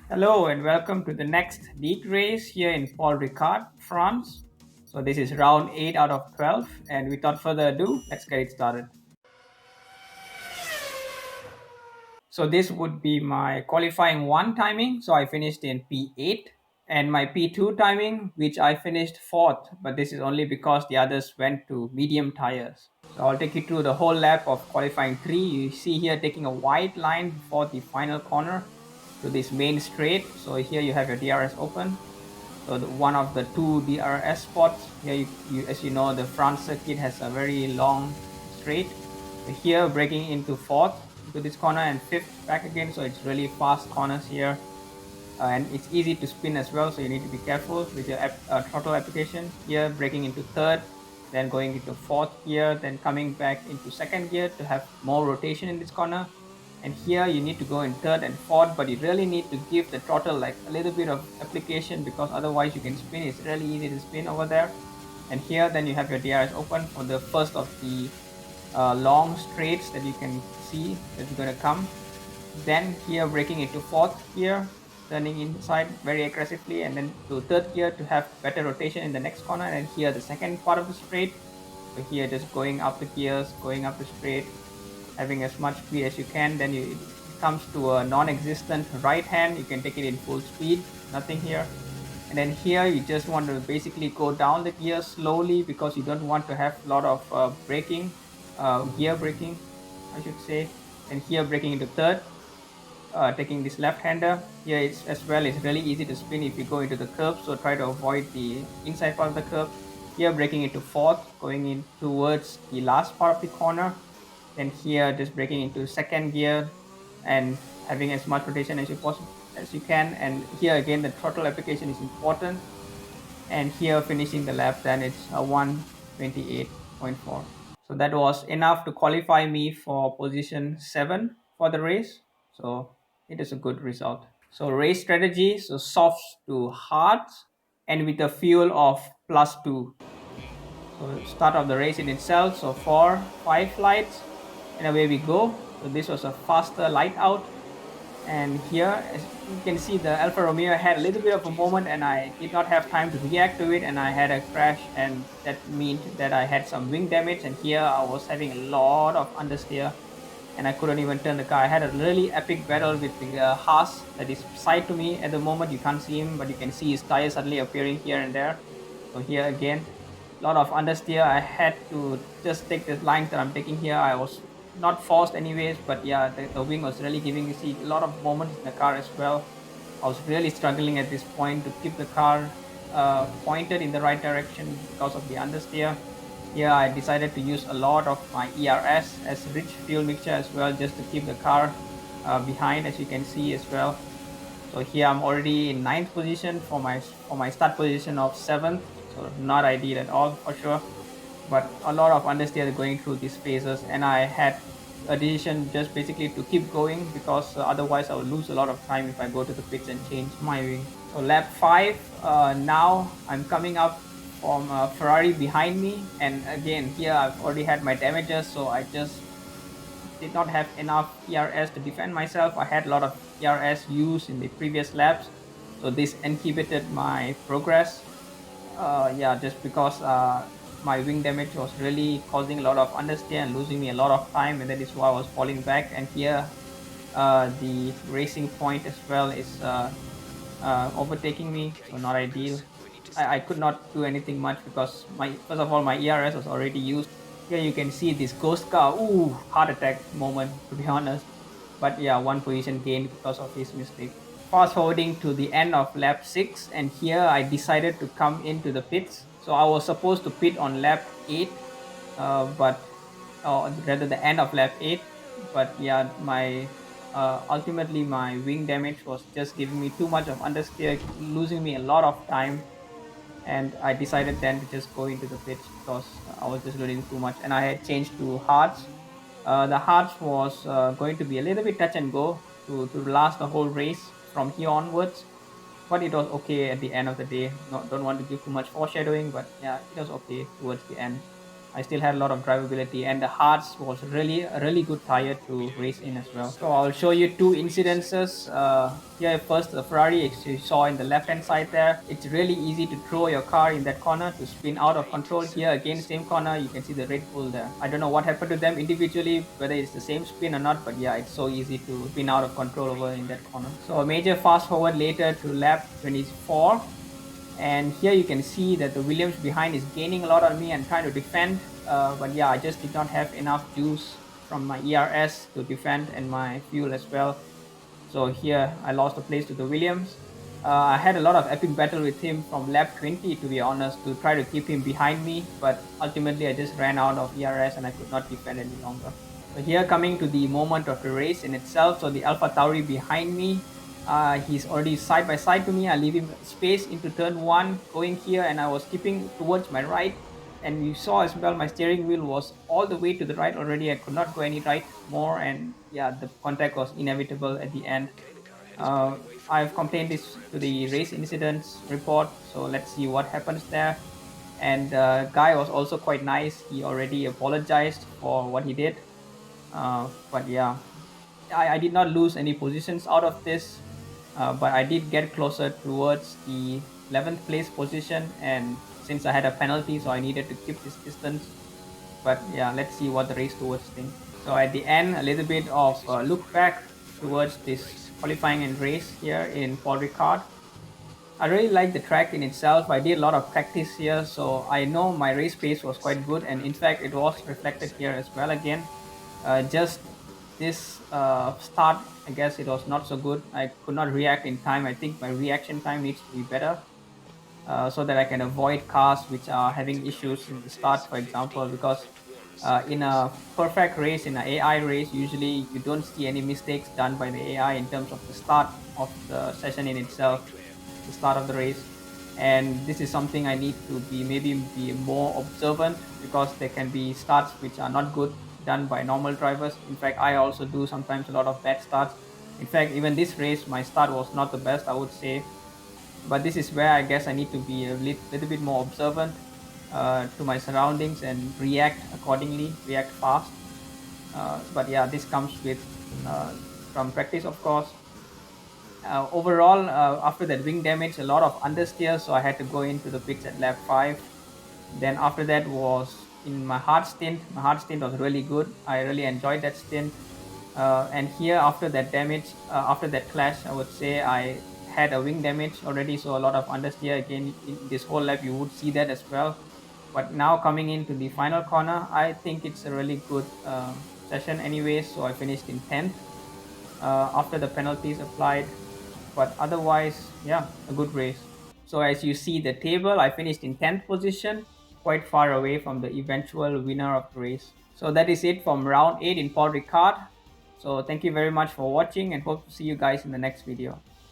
Hello and welcome to the next league race here in Paul Ricard, France. So this is round 8 out of 12 and without further ado, let's get it started. So this would be my qualifying 1 timing, so I finished in P8 and my P2 timing which I finished 4th, but this is only because the others went to medium tires. So I'll take you through the whole lap of qualifying 3. You see here taking a wide line before the final corner to this main straight. So here you have your DRS open. So one of the two DRS spots here, as you know, the France circuit has a very long straight. So here braking into 4th into this corner and 5th back again. So it's really fast corners here, and it's easy to spin as well. So you need to be careful with your throttle application. Here braking into 3rd, then going into 4th gear, then coming back into 2nd gear to have more rotation in this corner. And here you need to go in 3rd and 4th, but you really need to give the throttle like a little bit of application, because otherwise you can spin. It's really easy to spin over there. And here then you have your DRS open for the first of the long straights that you can see that's going to come. Then here braking into 4th gear, turning inside very aggressively, and then to 3rd gear to have better rotation in the next corner. And here the second part of the straight, so here just going up the gears, going up the straight, having as much speed as you can. Then it comes to a non-existent right hand, you can take it in full speed, nothing here. And then here you just want to basically go down the gear slowly, because you don't want to have a lot of braking, gear braking I should say. And here braking into 3rd, taking this left-hander. Here it's as well, it's really easy to spin if you go into the curve, so try to avoid the inside part of the curve. Here braking into 4th, going in towards the last part of the corner. Then here just braking into 2nd gear and having as much rotation as you can. And here again the throttle application is important. And here finishing the lap, then it's a 1:28.4. So that was enough to qualify me for position 7 for the race. So it is a good result. So race strategy, so softs to hards and with a fuel of +2. So start of the race in itself, so 4-5 lights and away we go. So this was a faster light out. And here, as you can see, the Alfa Romeo had a little bit of a moment and I did not have time to react to it, and I had a crash, and that meant that I had some wing damage. And here I was having a lot of understeer and I couldn't even turn the car. I had a really epic battle with the Haas that is side to me at the moment. You can't see him, but you can see his tires suddenly appearing here and there. So here again, a lot of understeer. I had to just take the lines that I'm taking here. I was not forced anyways, but yeah, the wing was really giving me a lot of moments in the car as well. I was really struggling at this point to keep the car pointed in the right direction because of the understeer. Here I decided to use a lot of my ERS as rich fuel mixture as well, just to keep the car behind, as you can see as well. So here I'm already in 9th position for my start position of 7th, so not ideal at all for sure. But a lot of understeer going through these phases, and I had a decision just basically to keep going, because otherwise I would lose a lot of time if I go to the pits and change my wing. So lap 5, now I'm coming up from Ferrari behind me, and again here I've already had my damages, so I just did not have enough ERS to defend myself. I had a lot of ERS used in the previous laps, so this inhibited my progress. Yeah, just because my wing damage was really causing a lot of understeer and losing me a lot of time, and that is why I was falling back. And here the racing point as well is overtaking me, so not ideal. I could not do anything much because first of all my ERS was already used. Here you can see this ghost car. Ooh, heart attack moment, to be honest. But yeah, one position gained because of his mistake. Fast forwarding to the end of lap 6, and here I decided to come into the pits. So I was supposed to pit on lap 8, but rather the end of lap 8. But yeah, my ultimately my wing damage was just giving me too much of understeer, losing me a lot of time, and I decided then to just go into the pits because I was just losing too much, and I had changed to hards. The hards was going to be a little bit touch and go to last the whole race from here onwards, but it was okay at the end of the day. Don't want to give too much foreshadowing, but yeah, it was okay towards the end. I still had a lot of drivability, and the Hards was really a really good tire to race in as well. So I'll show you two incidences. Here first, the Ferrari you saw in the left hand side there. It's really easy to throw your car in that corner to spin out of control. Here again, same corner, you can see the Red Bull there. I don't know what happened to them individually, whether it's the same spin or not, but yeah, it's so easy to spin out of control over in that corner. So a major fast forward later to lap 24, and here you can see that the Williams behind is gaining a lot on me and trying to defend, but yeah, I just did not have enough juice from my ERS to defend, and my fuel as well. So here I lost the place to the Williams. I had a lot of epic battle with him from lap 20, to be honest, to try to keep him behind me, but ultimately I just ran out of ERS and I could not defend any longer. So here coming to the moment of the race in itself, so the Alpha Tauri behind me, he's already side by side to me. I leave him space into turn one going here, and I was keeping towards my right, and you saw as well my steering wheel was all the way to the right already. I could not go any right more, and yeah, the contact was inevitable at the end. uh, I've complained this to the race incidents report, so let's see what happens there. And guy was also quite nice. He already apologized for what he did. But yeah, I did not lose any positions out of this, but I did get closer towards the 11th place position. And since I had a penalty, so I needed to keep this distance. But yeah, let's see what the race towards thing. So at the end, a little bit of look back towards this qualifying and race here in Paul Ricard. I really like the track in itself. I did a lot of practice here, so I know my race pace was quite good, and in fact, it was reflected here as well. Again, just this start, I guess it was not so good. I could not react in time. I think my reaction time needs to be better, so that I can avoid cars which are having issues in the start, for example, because in a perfect race, in an AI race, usually you don't see any mistakes done by the AI in terms of the start of the session in itself, the start of the race. And this is something I need to be maybe be more observant, because there can be starts which are not good done by normal drivers. In fact, I also do sometimes a lot of bad starts. In fact, even this race, my start was not the best, I would say. But this is where I guess I need to be a little bit more observant to my surroundings and react accordingly, react fast. But yeah, this comes with from practice, of course. Overall, after that wing damage, a lot of understeer, so I had to go into the pits at lap 5. Then after that was in my hard stint. My hard stint was really good. I really enjoyed that stint. And here, after that damage, after that clash, I would say I had a wing damage already, so a lot of understeer again in this whole lap. You would see that as well. But now coming into the final corner, I think it's a really good session anyway. So I finished in 10th after the penalties applied. But otherwise, yeah, a good race. So as you see the table, I finished in 10th position, quite far away from the eventual winner of the race. So that is it from round 8 in Paul Ricard. So thank you very much for watching, and hope to see you guys in the next video.